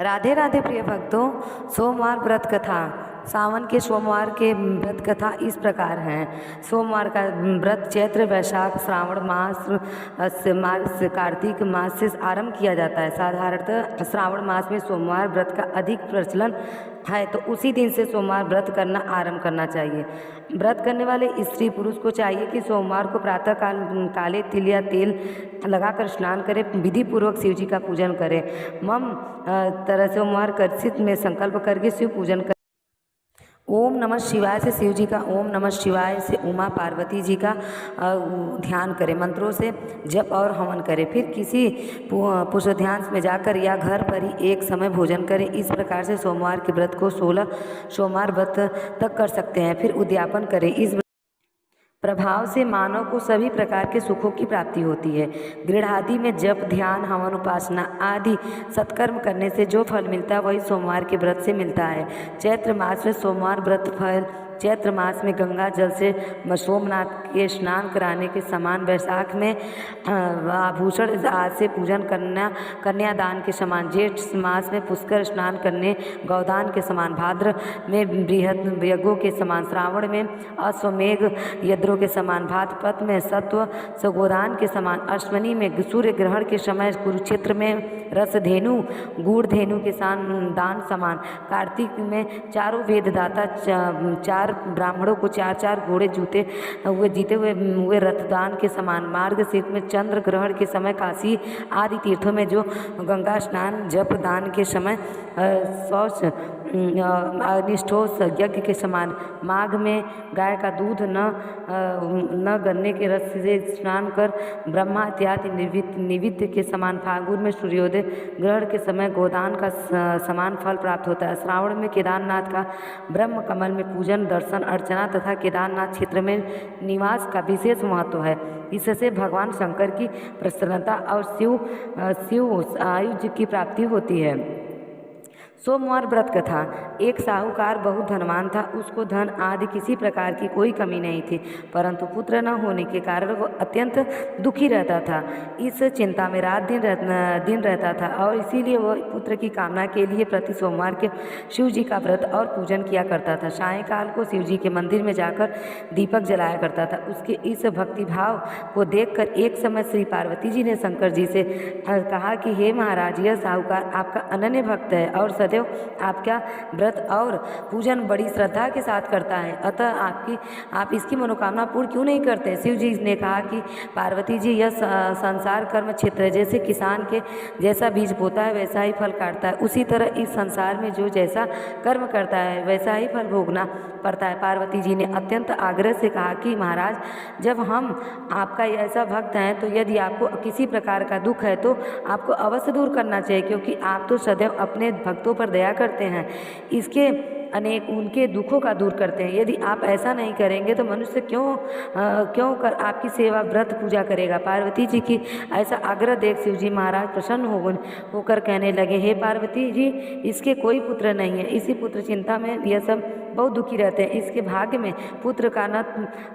राधे राधे प्रिय भक्तों। सोमवार व्रत कथा। सावन के सोमवार के व्रत कथा इस प्रकार हैं। सोमवार का व्रत चैत्र वैशाख श्रावण मास कार्तिक मास से आरंभ किया जाता है। साधारणतः श्रावण मास में सोमवार व्रत का अधिक प्रचलन है, तो उसी दिन से सोमवार व्रत करना आरंभ करना चाहिए। व्रत करने वाले स्त्री पुरुष को चाहिए कि सोमवार को प्रातः काले तिल या तेल लगाकर स्नान करें, विधि पूर्वक शिव जी का पूजन करें। मम तरह सोमवार कर्षित में संकल्प करके शिव पूजन करें। ओम नमः शिवाय से शिव जी का, ओम नमः शिवाय से उमा पार्वती जी का ध्यान करें, मंत्रों से जप और हवन करें। फिर किसी पुष्पाध्यान में जाकर या घर पर ही एक समय भोजन करें। इस प्रकार से सोमवार के व्रत को 16 सोमवार व्रत तक कर सकते हैं। फिर उद्यापन करें। इस प्रभाव से मानव को सभी प्रकार के सुखों की प्राप्ति होती है। गृहस्थी में जप ध्यान हवन उपासना आदि सत्कर्म करने से जो फल मिलता है वही सोमवार के व्रत से मिलता है। चैत्र मास में सोमवार व्रत फल चैत्र मास में गंगा जल से सोमनाथ के स्नान कराने के समान, वैशाख में आभूषण आज से पूजन करना कन्यादान के समान, जेठ मास में पुष्कर स्नान करने गौदान के समान, भाद्र में बृहद यज्ञों के समान, श्रावण में अश्वमेघ यज्ञों के समान, भाद्रपद में सत्व सगोदान के समान, अश्वनी में सूर्य ग्रहण के समय, कुरुक्षेत्र में रसधेनु गुड़ धेनु के दान समान, कार्तिक में चारों वेददाता चार ब्राह्मणों को चार चार घोड़े जीते हुए रथदान के समान, मार्गशीर्ष में चंद्र ग्रहण के समय, काशी आदि तीर्थों में जो गंगा स्नान जप दान के समय, शौच अनिष्ठोष यज्ञ के समान, माघ में गाय का दूध न गन्ने के रस से स्नान कर ब्रह्मा इत्यादि निवित्त के समान, फागुन में सूर्योदय ग्रहण के समय गोदान का समान फल प्राप्त होता है। श्रावण में केदारनाथ का ब्रह्म कमल में पूजन दर्शन अर्चना तथा केदारनाथ क्षेत्र में निवास का विशेष महत्व है। इससे भगवान शंकर की प्रसन्नता और शिव आयुष की प्राप्ति होती है। सोमवार व्रत कथा। एक साहूकार बहुत धनवान था। उसको धन आदि किसी प्रकार की कोई कमी नहीं थी, परंतु पुत्र न होने के कारण वह अत्यंत दुखी रहता था। इस चिंता में रात दिन रहता था और इसीलिए वह पुत्र की कामना के लिए प्रति सोमवार के शिव जी का व्रत और पूजन किया करता था। सायंकाल को शिव जी के मंदिर में जाकर दीपक जलाया करता था। उसके इस भक्तिभाव को देखकर एक समय श्री पार्वती जी ने शंकर जी से कहा कि हे महाराज, यह साहूकार आपका अनन्य भक्त है और सदैव आपका व्रत और पूजन बड़ी श्रद्धा के साथ करता है, अतः आप इसकी मनोकामना पूर्ण क्यों नहीं करते। शिव जी ने कहा कि पार्वती जी, यह संसार कर्म क्षेत्र है। जैसे किसान के जैसा बीज बोता है वैसा ही फल काटता है, उसी तरह इस संसार में जो जैसा कर्म करता है वैसा ही फल भोगना पड़ता है। पार्वती जी ने अत्यंत आग्रह से कहा कि महाराज, जब हम आपका ऐसा भक्त हैं तो यदि आपको किसी प्रकार का दुख है तो आपको अवश्य दूर करना चाहिए, क्योंकि आप तो सदैव अपने भक्तों पर दया करते हैं, इसके उनके दुखों का दूर करते हैं। यदि आप ऐसा नहीं करेंगे तो मनुष्य क्यों कर आपकी सेवा व्रत पूजा करेगा। पार्वती जी की ऐसा आग्रह देख शिव जी महाराज प्रसन्न होकर कहने लगे, हे पार्वती जी, इसके कोई पुत्र नहीं है। इसी पुत्र चिंता में यह सब बहुत दुखी रहते हैं। इसके भाग्य में पुत्र का न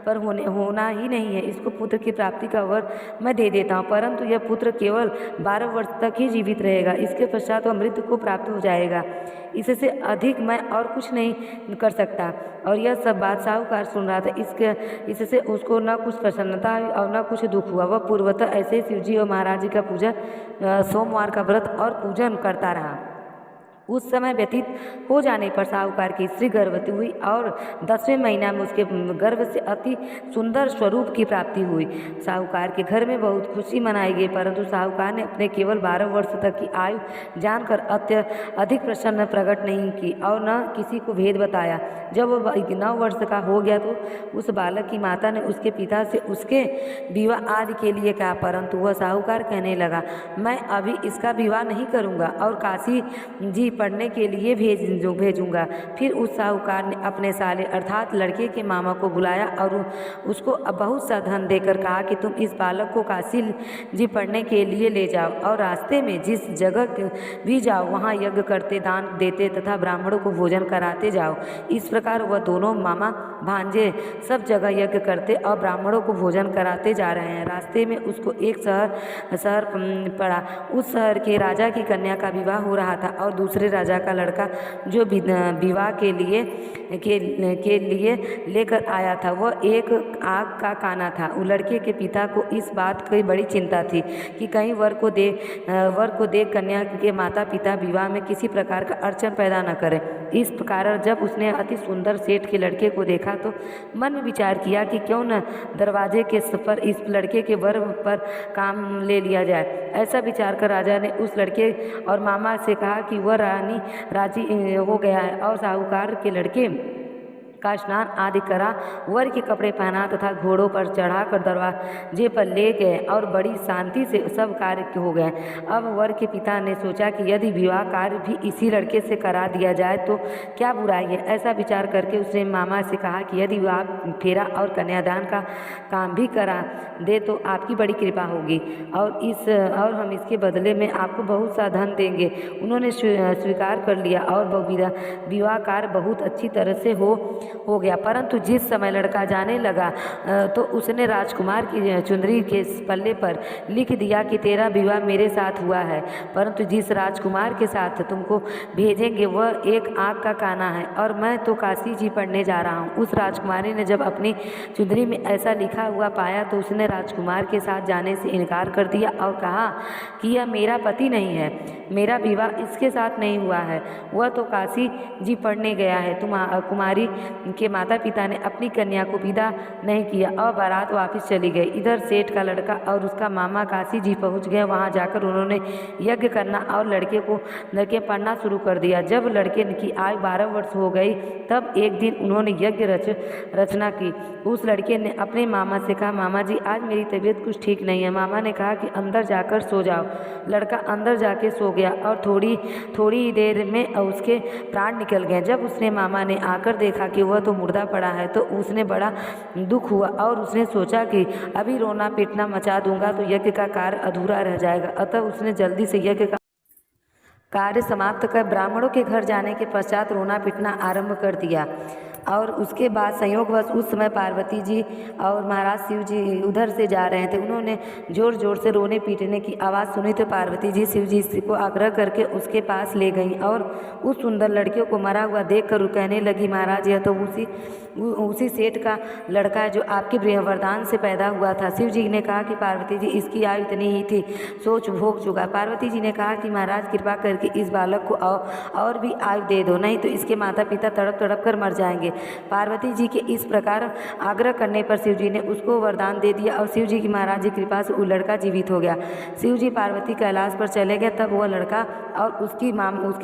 पर होना ही नहीं है। इसको पुत्र की प्राप्ति का वर मैं दे देता हूँ, परंतु यह पुत्र केवल 12 वर्ष तक ही जीवित रहेगा। इसके पश्चात वह मृत्यु को प्राप्त हो जाएगा। इससे अधिक मैं और कुछ नहीं कर सकता। और यह सब बात साहूकार सुन रहा था। इससे उसको न कुछ प्रसन्नता हुई और न कुछ दुख हुआ। वह पूर्वतः ऐसे शिव जी और महाराज जी का पूजन, सोमवार का व्रत और पूजन करता रहा। उस समय व्यतीत हो जाने पर साहूकार की स्त्री गर्भवती हुई और 10वें महीना में उसके गर्भ से अति सुंदर स्वरूप की प्राप्ति हुई। साहूकार के घर में बहुत खुशी मनाई गई, परंतु साहूकार ने अपने केवल 12 वर्ष तक की आयु जानकर अधिक प्रसन्न प्रकट नहीं की और न किसी को भेद बताया। जब वह 9 वर्ष का हो गया तो उस बालक की माता ने उसके पिता से उसके विवाह आदि के लिए कहा, परंतु वह साहूकार कहने लगा, मैं अभी इसका विवाह नहीं करूँगा और काशी जी पढ़ने के लिए भेजूंगा। फिर उस साहूकार ने अपने साले अर्थात लड़के के मामा को बुलाया और उसको बहुत सा धन देकर कहा कि तुम इस बालक को काशी जी पढ़ने के लिए ले जाओ और रास्ते में जिस जगह भी जाओ वहाँ यज्ञ करते, दान देते तथा ब्राह्मणों को भोजन कराते जाओ। इस प्रकार वह दोनों मामा भांजे सब जगह यज्ञ करते और ब्राह्मणों को भोजन कराते जा रहे हैं। रास्ते में उसको एक शहर पड़ा। उस शहर के राजा की कन्या का विवाह हो रहा था और दूसरे राजा का लड़का जो विवाह के लिए लेकर आया था वह एक आग का काना था। उस लड़के के पिता को इस बात की बड़ी चिंता थी कि कहीं वर को देख कन्या के माता पिता विवाह में किसी प्रकार का अड़चन पैदा न करें। इस कारण जब उसने अति सुंदर सेठ के लड़के को देखा तो मन में विचार किया कि क्यों न दरवाजे के पर इस लड़के के वर पर काम ले लिया जाए। ऐसा विचार कर राजा ने उस लड़के और मामा से कहा कि वह राजी हो गया है और साहूकार के लड़के का स्नान आदि करा, वर के कपड़े पहना तथा घोड़ों पर चढ़ाकर दरवाजे पर ले गए और बड़ी शांति से सब कार्य हो गए। अब वर के पिता ने सोचा कि यदि विवाह कार्य भी इसी लड़के से करा दिया जाए तो क्या बुराई है। ऐसा विचार करके उसने मामा से कहा कि यदि विवाह फेरा और कन्यादान का काम भी करा दे तो आपकी बड़ी कृपा होगी और हम इसके बदले में आपको बहुत सा धन देंगे। उन्होंने स्वीकार कर लिया और विवाह कार्य बहुत अच्छी तरह से हो गया। परंतु जिस समय लड़का जाने लगा तो उसने राजकुमार की चुंदरी के पल्ले पर लिख दिया कि तेरा विवाह मेरे साथ हुआ है, परंतु जिस राजकुमार के साथ तुमको भेजेंगे वह एक आग का काना है और मैं तो काशी जी पढ़ने जा रहा हूँ। उस राजकुमारी ने जब अपनी चुंदरी में ऐसा लिखा हुआ पाया तो उसने राजकुमार के साथ जाने से इनकार कर दिया और कहा कि यह मेरा पति नहीं है, मेरा विवाह इसके साथ नहीं हुआ है, वह तो काशी जी पढ़ने गया है। कुमारी के माता पिता ने अपनी कन्या को विदा नहीं किया और बारात वापस चली गई। इधर सेठ का लड़का और उसका मामा काशी जी पहुंच गए। वहां जाकर उन्होंने यज्ञ करना और लड़के पढ़ना शुरू कर दिया। जब लड़के की आयु 12 वर्ष हो गई तब एक दिन उन्होंने यज्ञ रचना की। उस लड़के ने अपने मामा से कहा, मामा जी आज मेरी तबीयत कुछ ठीक नहीं है। मामा ने कहा कि अंदर जाकर सो जाओ। लड़का अंदर जाके सो गया और थोड़ी देर में उसके प्राण निकल गए। जब उसने मामा ने आकर देखा कि वह तो मुर्दा पड़ा है तो उसने बड़ा दुख हुआ और उसने सोचा कि अभी रोना पीटना मचा दूंगा तो यज्ञ का कार्य अधूरा रह जाएगा। अतः उसने जल्दी से यज्ञ का कार्य समाप्त कर ब्राह्मणों के घर जाने के पश्चात रोना पीटना आरंभ कर दिया। और उसके बाद संयोगवश उस समय पार्वती जी और महाराज शिव जी उधर से जा रहे थे। उन्होंने जोर जोर से रोने पीटने की आवाज़ सुनी तो पार्वती जी शिव जी को आग्रह करके उसके पास ले गईं और उस सुंदर लड़के को मरा हुआ देखकर कहने लगी, महाराज यह तो उसी सेठ का लड़का है जो आपके वरदान से पैदा हुआ था। शिव जी ने कहा कि पार्वती जी इसकी आयु इतनी ही थी, सोच भोग चुका। पार्वती जी ने कहा कि महाराज कृपा करके इस बालक को और भी आयु दे दो, नहीं तो इसके माता पिता तड़प तड़प कर मर जाएंगे। पार्वती जी के इस प्रकार आग्रह करने पर शिव जी ने उसको वरदान दे दिया और शिव जी की महाराज जी कृपा से वो लड़का जीवित हो गया। शिव जी पार्वती कैलाश पर चले गए। तब वह लड़का और उसके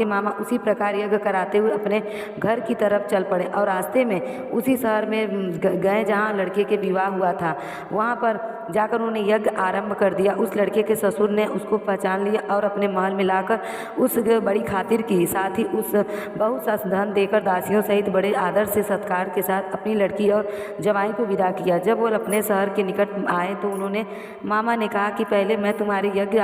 मामा उसी प्रकार यज्ञ कराते हुए अपने घर की तरफ चल पड़े और रास्ते में उसी शहर में गए जहाँ लड़के के विवाह हुआ था। वहाँ पर जाकर उन्होंने यज्ञ आरंभ कर दिया। उस लड़के के ससुर ने उसको पहचान लिया और अपने महल में लाकर उस बड़ी खातिर की, साथ ही उस बहुत सा धन देकर दासियों सहित बड़े आदर से सत्कार के साथ अपनी लड़की और जवाई को विदा किया। जब वो अपने शहर के निकट आए तो उन्होंने मामा ने कहा कि पहले मैं तुम्हारे यज्ञ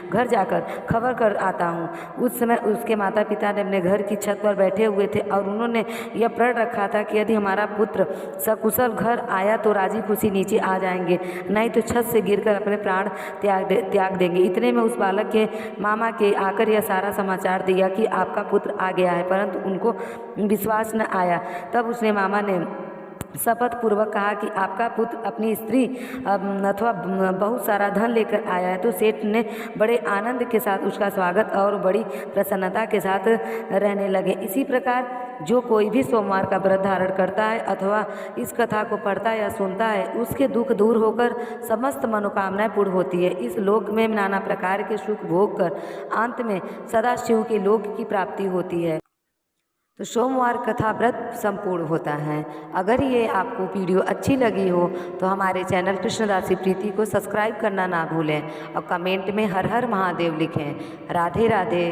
घर जाकर खबर कर आता हूँ। उस समय उसके माता पिता ने अपने घर की छत पर बैठे हुए थे और उन्होंने यह प्रण रखा था कि यदि हमारा पुत्र सकुशल घर आया तो राजी खुशी नीचे आ जाएंगे, नहीं तो छत से गिरकर अपने प्राण त्याग देंगे। इतने में उस बालक के मामा के आकर यह सारा समाचार दिया कि आपका पुत्र आ गया है, परंतु उनको विश्वास न आया। तब उसने मामा ने शपथ पूर्वक कहा कि आपका पुत्र अपनी स्त्री अथवा बहुत सारा धन लेकर आया है। तो सेठ ने बड़े आनंद के साथ उसका स्वागत और बड़ी प्रसन्नता के साथ रहने लगे। इसी प्रकार जो कोई भी सोमवार का व्रत धारण करता है अथवा इस कथा को पढ़ता या सुनता है उसके दुख दूर होकर समस्त मनोकामनाएं पूर्ण होती है। इस लोक में नाना प्रकार के सुख भोग कर अंत में सदा शिव के लोक की प्राप्ति होती है। तो सोमवार कथा व्रत संपूर्ण होता है। अगर ये आपको वीडियो अच्छी लगी हो तो हमारे चैनल कृष्णदासी प्रीति को सब्सक्राइब करना ना भूलें और कमेंट में हर हर महादेव लिखें। राधे राधे।